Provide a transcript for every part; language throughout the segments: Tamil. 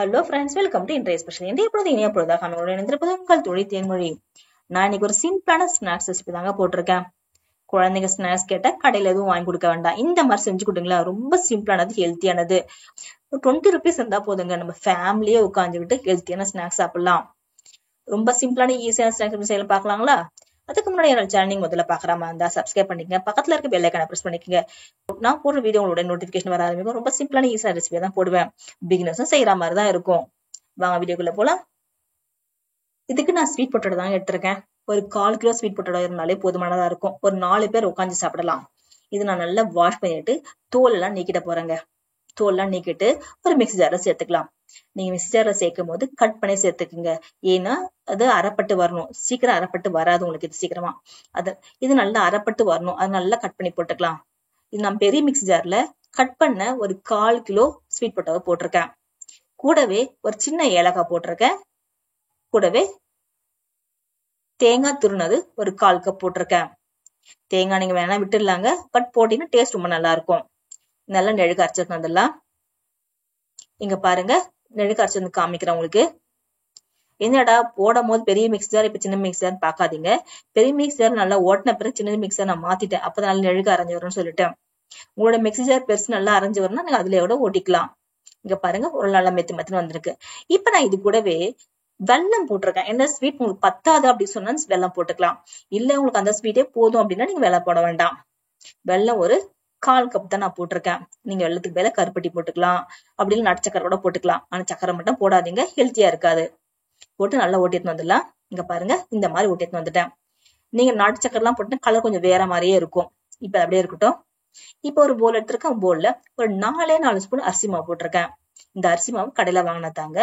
ஹலோ ஃப்ரெண்ட்ஸ், வெல்கம் டு இன்றைய ஸ்பெஷல். இன்றைய பொழுது இனிய பொழுதாக நம்மளோட இணைந்திருப்பது உங்கள் தொழில் தேன்மொழி. நான் இன்னைக்கு ஒரு சிம்பிளான ஸ்நாக்ஸ் ரெசிபி தாங்க போட்டிருக்கேன். குழந்தைங்க ஸ்நாக்ஸ் கேட்டா கடையில எதுவும் வாங்கி கொடுக்க வேண்டாம், இந்த மாதிரி செஞ்சு கொடுங்களா. ரொம்ப சிம்பிளானது, ஹெல்த்தியானது. 20 rupees இருந்தா போதுங்க, நம்ம ஃபேமிலியே உட்காந்துக்கிட்டு ஹெல்த்தியான ஸ்நாக்ஸ் சாப்பிடலாம். ரொம்ப சிம்பிளான ஈஸியான ஸ்நாக்ஸ் செய்யலாம். பார்க்கலாங்களா? அதுக்கு முன்னாடி என்னோட சேனல் நீங்க முதல்ல பாக்குற மாதிரி இருந்தா சப்ஸ்கிரைப் பண்ணிக்கங்க, பக்கத்துல இருக்க பெல் ஐகானை பிரஸ் பண்ணிக்கங்க. நான் போடுற வீடியோ உங்களோட நோட்டிபிகேஷன் வர ஆரம்பிக்கும். ரொம்ப சிம்பிளான ஈஸியான ரெசிபியா தான் போடுவேன், பிகினர்ஸும் செய்யற மாதிரி தான் இருக்கும். வாங்க வீடியோக்குள்ள போலாம். இதுக்கு நான் ஸ்வீட் பொட்டேட்டோ தான் எடுத்திருக்கேன். ஒரு 1/4 கிலோ ஸ்வீட் பொட்டேட்டோ இருந்தாலே போதுமானதா இருக்கும். ஒரு 4 பேர் உட்காந்து சாப்பிடலாம். இது நான் நல்லா வாஷ் பண்ணிட்டு தோல் எல்லாம் நீக்கிட்ட போறேங்க. தோல் எல்லாம் நீக்கிட்டு ஒரு மிக்ஸி ஜார்ல சேர்த்துக்கலாம். நீங்க மிக்ஸி ஜார்ல சேர்க்கும் போது கட் பண்ணி சேர்த்துக்குங்க, ஏன்னா அது அரைப்பட்டு வரணும். சீக்கிரம் அரைப்பட்டு வராது உங்களுக்கு இது சீக்கிரமா. இது நல்லா அரைப்பட்டு வரணும், அது நல்லா கட் பண்ணி போட்டுக்கலாம். இது நான் பெரிய மிக்ஸி ஜார்ல கட் பண்ண ஒரு 1/4 கிலோ ஸ்வீட் பொட்டேட்டோ போட்டிருக்கேன். கூடவே ஒரு சின்ன ஏலக்காய் போட்டிருக்கேன். கூடவே தேங்காய் துருனது ஒரு 1/4 கப் போட்டிருக்கேன். தேங்காய் நீங்க வேணா விட்டுடலாங்க, பட் போட்டீங்கன்னா டேஸ்ட் ரொம்ப நல்லா இருக்கும். நல்லா நெழுக்கு அரைச்சிட்டு வந்துடலாம். இங்க பாருங்க, நெழுக்கு அரைச்சு வந்து காமிக்கிறேன் உங்களுக்கு. என்னடா போடும் போது பெரிய மிக்ஸர் இப்ப சின்ன மிக்ஸர் பாக்காதீங்க. பெரிய மிக்ஸர் நல்லா ஓட்டின பிறகு சின்ன மிக்ஸர் நான் மாத்திட்டேன், அப்பதான் நல்லா நெழுக்கு அரைஞ்சு வரும்னு சொல்லிட்டேன். உங்களோட மிக்ஸர் பெருசு நல்லா அரைஞ்சு வரணும்னா நீங்க அதுல கூட ஓட்டிக்கலாம். இங்க பாருங்க, ஒரு நல்லா மெத்துன்னு வந்திருக்கு. இப்ப நான் இது கூடவே வெல்லம் போட்டிருக்கேன். என்ன ஸ்வீட் உங்களுக்கு பத்தாது அப்படின்னு சொன்னா வெல்லம் போட்டுக்கலாம். இல்ல உங்களுக்கு அந்த ஸ்வீட்டே போதும் அப்படின்னா நீங்க வெல்லம் போட வேண்டாம். வெல்லம் ஒரு 1/4 கப் தான் நான் போட்டிருக்கேன். நீங்க வெள்ளத்துக்கு மேல கருப்பட்டி போட்டுக்கலாம், அப்படின்னு நாட்டு சக்கரை கூட போட்டுக்கலாம். ஆனா சக்கரை மட்டும் போடாதீங்க, ஹெல்த்தியா இருக்காது. போட்டு நல்லா ஓட்டிட்டு வந்துடலாம். இங்க பாருங்க, இந்த மாதிரி ஓட்டிட்டு வந்துட்டேன். நீங்க நாட்டு சக்கரை எல்லாம் போட்டு கலர் கொஞ்சம் வேற மாதிரியே இருக்கும். இப்ப அப்படியே இருக்கட்டும். இப்ப ஒரு போல் எடுத்திருக்கேன். போல்ல ஒரு 4 ஸ்பூன் அரிசி மாவு போட்டிருக்கேன். இந்த அரிசி மாவு கடையில வாங்கினதாங்க.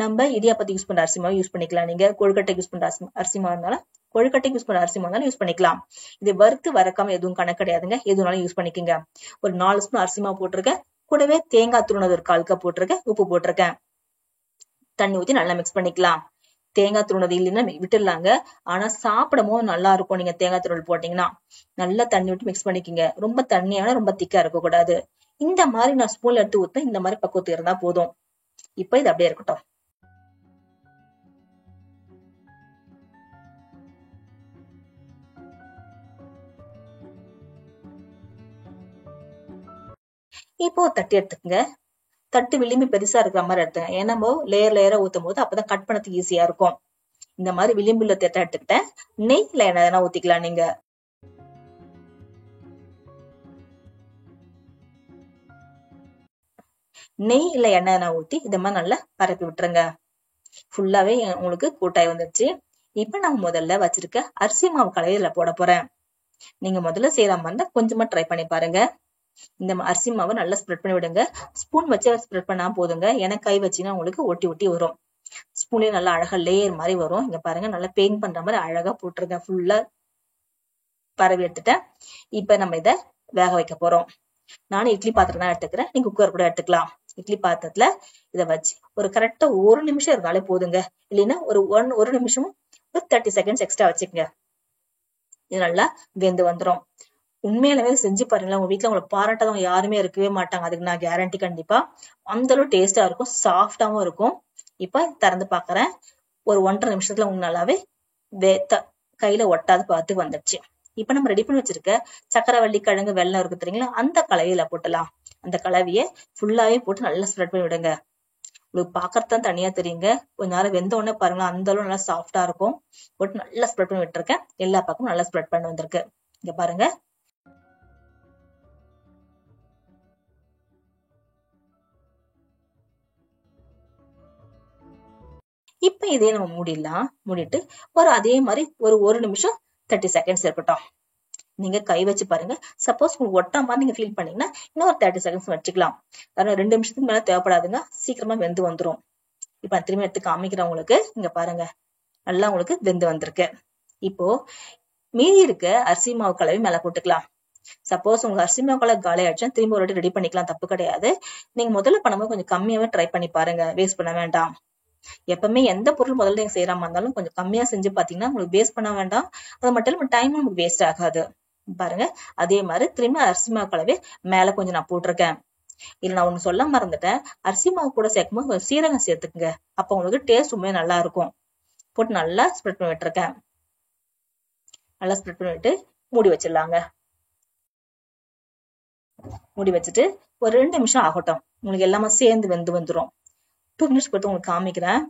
நம்ம இடியாப்பத்துக்கு யூஸ் பண்ற அரிசி மாவு யூஸ் பண்ணிக்கலாம். நீங்க கொழுக்கட்டைக்கு யூஸ் பண்ற அரிசி மாவு இருந்தாலும், கொழுக்கட்டைக்கு யூஸ் பண்ற அரிசி மாவு இருந்தாலும் யூஸ் பண்ணிக்கலாம். இது வறுத்து வறக்காம எதுவும் கணக்கு கிடையாதுங்க, எதுனாலும் யூஸ் பண்ணிக்கோங்க. ஒரு 4 ஸ்பூன் அரிசி மாவு போட்டிருக்கேன். கூடவே தேங்காய் துருனது ஒரு 1/4 கப் போட்டிருக்கேன். உப்பு போட்டிருக்கேன். தண்ணி ஊத்தி நல்லா மிக்ஸ் பண்ணிக்கலாம். தேங்காய் துருனது இல்லைன்னா விட்டுடலாங்க, ஆனா சாப்பிடும் போது நல்லா இருக்கும். நீங்க தேங்காய் துருவல் போட்டீங்கன்னா நல்லா தண்ணி விட்டு மிக்ஸ் பண்ணிக்கோங்க. ரொம்ப தண்ணியான ரொம்ப திக்கா இருக்க கூடாது. இந்த மாதிரி நான் ஸ்பூன்ல எடுத்து ஊத்த இந்த மாதிரி பக்குவத்து இருந்தா போதும். இப்ப இது அப்படியே இருக்கட்டும். இப்போ தட்டி எடுத்துக்கங்க. தட்டு விளிம்பு பெருசா இருக்கிற மாதிரி எடுத்துங்க, ஏன்னா லேயர் லேயரா ஊத்தும் போது அப்பதான் கட் பண்ணதுக்கு ஈஸியா இருக்கும். இந்த மாதிரி விளிம்புல தட்டை எடுத்துக்கிட்டேன். நெய்ல என்ன ஊத்திக்கலாம். நீங்க நெய் இல்ல எண்ணெய் ஊத்தி இத மாதிரி நல்லா பரப்பி விட்டுருங்க. ஃபுல்லாவே உங்களுக்கு கூட்டாய் வந்துருச்சு. இப்ப நான் முதல்ல வச்சிருக்க அரிசி மாவு கலவையில போட போறேன். நீங்க முதல்ல செய்யற மாதிரி இருந்தா கொஞ்சமா ட்ரை பண்ணி பாருங்க. இந்த அரிசி மாவை நல்லா ஸ்ப்ரெட் பண்ணி விடுங்க. ஸ்பூன் வச்சு ஸ்ப்ரெட் பண்ணா போதுங்க, ஏன்னா கை வச்சுன்னா உங்களுக்கு ஒட்டி ஒட்டி வரும். ஸ்பூன்லயே நல்லா அழகா லேயர் மாதிரி வரும். இங்க பாருங்க, நல்லா பெயிண்ட் பண்ற மாதிரி அழகா போட்டிருக்கேன். ஃபுல்லா பரவி எடுத்துட்டேன். இப்ப நம்ம இத வேக வைக்க போறோம். நானும் இட்லி பாத்திரம் தான் எடுத்துக்கிறேன், நீங்க குக்கர் கூட எடுத்துக்கலாம். இட்லி பாத்திரத்துல இத வச்சு ஒரு கரெக்டா 1 நிமிஷம் இருந்தாலே போதுங்க. இல்லைன்னா ஒரு நிமிஷமும் ஒரு 30 செகண்ட்ஸ் எக்ஸ்ட்ரா வச்சுக்கோங்க. இது நல்லா வெந்து வந்துடும். உண்மையிலுமே செஞ்சு பாருங்களேன், உங்க வீட்டுல உங்களை பாராட்டாதவங்க யாருமே இருக்கவே மாட்டாங்க, அதுக்கு நான் கேரண்டி. கண்டிப்பா அந்த அளவு டேஸ்டா இருக்கும், சாஃப்டாவும் இருக்கும். இப்ப திறந்து பாக்குறேன். ஒரு 1.5 நிமிஷத்துல உங்களுக்கு நல்லாவே கையில ஒட்டாது பார்த்து வந்துடுச்சு. இப்ப நம்ம ரெடி பண்ணி வச்சிருக்க சக்கரவள்ளி கிழங்கு வெல்லம் இருக்கு தெரியுங்களா, அந்த கலவையில போட்டலாம். அந்த கலவைய ஃபுல்லாவே போட்டு நல்லா ஸ்ப்ரெட் பண்ணி விடுங்க. உங்களுக்கு பாக்கறதுதான் தனியா தெரியுங்க, கொஞ்ச நேரம் வெந்த உடனே பாருங்களா, அந்த அளவு நல்லா சாஃப்டா இருக்கும். போட்டு நல்லா ஸ்ப்ரெட் பண்ணி விட்டுருக்கேன். எல்லா பக்கமும் நல்லா ஸ்ப்ரெட் பண்ணி வந்திருக்கு. இங்க பாருங்க. இப்ப இதே நம்ம மூடிடலாம். மூடிட்டு அதே மாதிரி ஒரு நிமிஷம் 30 செகண்ட்ஸ் இருக்கட்டும். நீங்க கை வச்சு பாருங்க. சப்போஸ் உங்களுக்கு ஒட்டா மாதிரி நீங்க ஃபீல் பண்ணீங்கன்னா இன்னும் ஒரு 30 செகண்ட்ஸ் வச்சுக்கலாம். அதாவது 2 நிமிஷத்துக்கு மேல தேவைப்படாதுங்க, சீக்கிரமா வெந்து வந்துடும். இப்ப நான் திரும்பி எடுத்து காமிக்கிறேன் உங்களுக்கு. இங்க பாருங்க, நல்லா உங்களுக்கு வெந்து வந்திருக்கு. இப்போ மீதி இருக்க அரிசி மாவு கலவை மேல போட்டுக்கலாம். சப்போஸ் உங்களுக்கு அரிசி மாவு கலவை காலி ஆயிடுச்சுன்னா திரும்ப ஒரு வாட்டி ரெடி பண்ணிக்கலாம், தப்பு கிடையாது. நீங்க முதல்ல பண்ணும்போது கொஞ்சம் கம்மியாவே ட்ரை பண்ணி பாருங்க, வேஸ்ட் பண்ண வேண்டாம். எப்பவுமே எந்த பொருள் முதல்ல நீங்க செய்யறாம இருந்தாலும் கொஞ்சம் கம்மியா செஞ்சு பாத்தீங்கன்னா உங்களுக்கு வேஸ்ட் பண்ண வேண்டாம். அது மட்டும் இல்லாம டைமும் நமக்கு வேஸ்ட் ஆகாது. பாருங்க, அதே மாதிரி திரும்ப அரிசி மாவு கலவை மேல கொஞ்சம் நான் போட்டிருக்கேன். இல்ல நான் ஒண்ணு சொல்ல மறந்துட்டேன். அரிசி மாவு கூட சேர்க்கும்போது சீரகம் சேர்த்துக்குங்க. அப்ப உங்களுக்கு டேஸ்ட் உண்மையா நல்லா இருக்கும். போட்டு நல்லா ஸ்ப்ரெட் பண்ணி விட்டுருக்கேன். நல்லா ஸ்ப்ரெட் பண்ணிட்டு மூடி வச்சிடலாங்க. மூடி வச்சுட்டு ஒரு 2 நிமிஷம் ஆகட்டும். உங்களுக்கு எல்லாமே சேர்ந்து வெந்து வந்துடும். 2 மினிட்ஸ் பொறுத்து உங்களுக்கு காமிக்கிறேன்.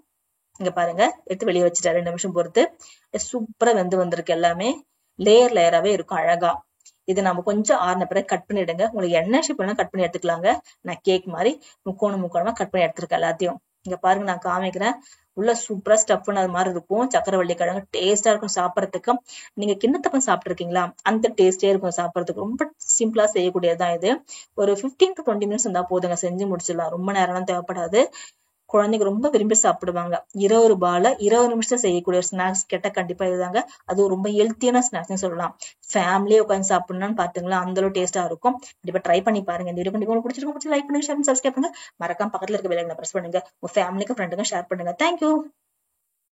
இங்க பாருங்க, எடுத்து வெளியே வச்சுட்டேன். 2 நிமிஷம் பொறுத்து சூப்பரா வெந்து வந்திருக்கு. எல்லாமே லேயர் லேயராவே இருக்கும் அழகா. இது நம்ம கொஞ்சம் ஆறுன பிறகு கட் பண்ணிடுங்க. உங்களுக்கு என்ன ஷேப் வேணா கட் பண்ணி எடுத்துக்கலாங்க. நான் கேக் மாதிரி முக்கோணமா கட் பண்ணி எடுத்துருக்கேன் எல்லாத்தையும். இங்க பாருங்க, நான் காமிக்கிறேன். உள்ள சூப்பரா ஸ்டஃப் பண்ணது மாதிரி இருக்கும். சக்கரவள்ளி கிழங்கு டேஸ்டா இருக்கும் சாப்பிடறதுக்கு. நீங்க கிண்ணத்தப்பம் சாப்பிட்டுருக்கீங்களா? அந்த டேஸ்டே இருக்கும் சாப்பிடறதுக்கு. ரொம்ப சிம்பிளா செய்யக்கூடியதுதான் இது. ஒரு 15 to 20 மினிட்ஸ் இருந்தா போதுங்க, செஞ்சு முடிச்சிடலாம். ரொம்ப நேரம்லாம் தேவைப்படாது. குழந்தைங்க ரொம்ப விரும்பி சாப்பிடுவாங்க. 20 ரூபாயில 20 நிமிஷத்துல செய்யக்கூடிய ஒரு ஸ்நாக்ஸ் கேட்டா கண்டிப்பா இதுதாங்க. அதுவும் ரொம்ப ஹெல்த்தியான ஸ்நாக்ஸ்னு சொல்லலாம். ஃபேமிலியே உட்காந்து சாப்பிடணும்னு பாத்துங்களா, அந்த அளவு டேஸ்டா இருக்கும். கண்டிப்பா ட்ரை பண்ணி பாருங்க. இந்த வீடியோ கண்டிப்பா உங்களுக்கு பிடிச்சிருக்கும். லைக் பண்ணுங்க, ஷேர் பண்ணுங்க, சப்ஸ்கிரைப் பண்ணுங்க. மறக்காம பக்கத்துல இருக்க பெல் ஐகானை பிரஸ் பண்ணுங்க. உங்க ஃபேமிலிக்கு ஃப்ரெண்டுங்க ஷேர் பண்ணுங்க. தேங்க்யூ.